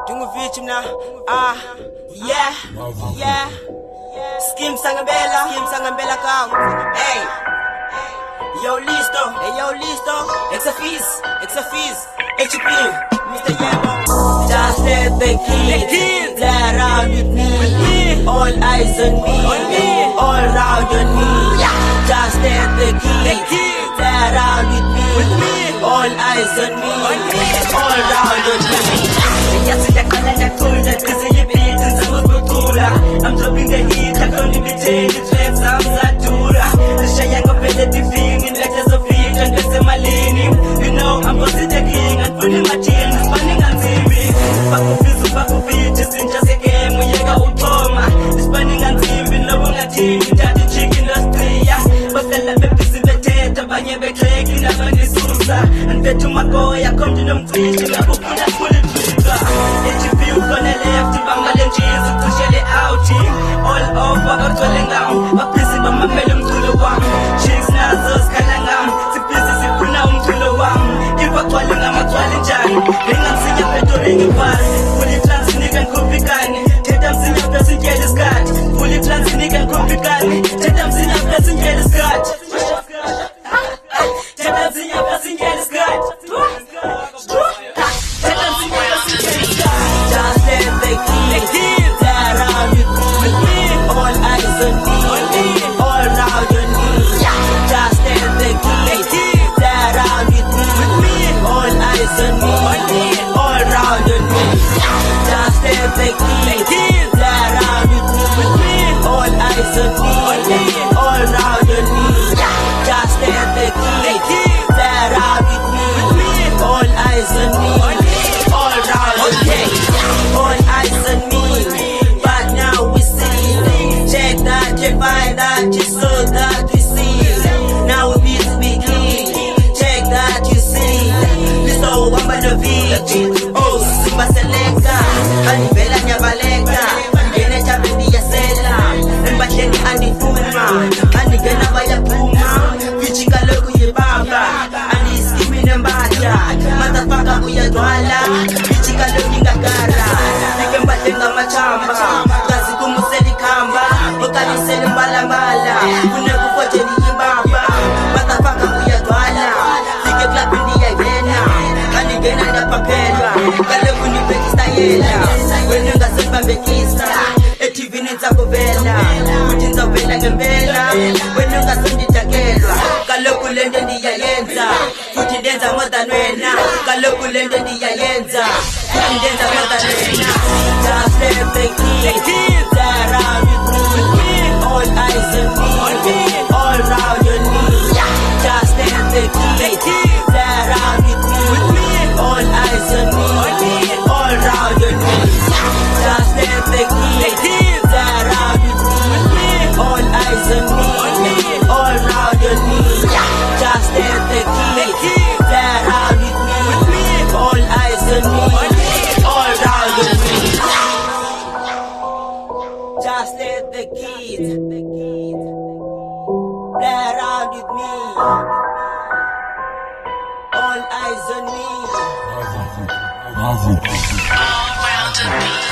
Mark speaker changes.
Speaker 1: Victim now, yeah. Skim sangambela kau. Hey, yo listo. Extra fees. HP, Mr. Yemo. Just let the kids play around with me. All eyes on me, all round on me. Just let the kids play around with me. All eyes on me, all round on me. I'm dropping the heat, I can't even change the trends, I'm Satura. The Shaya competitive thing in letters of feet and the Semalini. You know, I'm bossing the king and putting my chin, spinning on TV. Back of feet, just in just a game, we ain't got Utoma. Spinning on TV, no one at TV, daddy chicken, lost three. But the love is in the tent, I'm a never clicking, I'm a Susa. And bet to my boy, I come to them fish, and I hope that's what it is. HB, gonna left, I'm a Jesus to shell it out. All over, I'm dwelling down. My pieces, but my melon to the one. Chicks, Nazos, Kalangam. The pieces, if you know, to the one. If I'm calling, I'm a dwelling jam. Ring and sing your pet or ring your bar. Fully plans, Nick and Kofi Khan. Take them, sing your blessing, get the scat. Fully plans, Nick and Kofi Khan. Take them, sing your blessing, get the scat. Take them, sing your blessing, get the scat. Just let the kids around with me. All eyes on me, all round on me. Just let the kids around with me. All eyes on me, all round on me. Just let the kids around with me. All eyes on me, all round on me. Just let the kids around with me. All eyes on me, all round on me. All eyes on me, but now we see. Check that, you find that, you saw that, we see. Now we begin. Check that, you see. We saw one by the beach. Oh, Simba Selecta, Anibela Nyabaleka, Gene Chabini Yasela, Mbasheni Andi Fuma, Andi Gena Baya Puma, Vichika Loku Yebaba, Andi Skimi Nembaja, Matapaka Uyadwala, Vichika Loku Ngakara, Nikemba Tenga Machamba, Kazi Kumuseli Kamba, Okaliseli Mbalambala, Unebukoje ni Yimbaba, Matapaka Uyadwala, Nike Klapindi Yagena, Andi Gena Napapela, Kaleku ni Bekista Yela, Wenunga Semba Bekista, Etivi Nizakuvela, Utinza Vela Ngembela, Wenunga Sendi Takelwa, Kaleku Lende ni Yayenza, Utidenza Modanwena, Kaleku Lende ni Yayenza, Utidenza Modanwena. Just let the kids around with me, all eyes on me, all round on me. Just let the kids around with me, all eyes on me, all round on me. Just let the kids around with me, all eyes on me, all round on me. Just let the kids around with me, all eyes on me, all round on me. Just let the kids play around with me. All eyes on me.
Speaker 2: All round on me.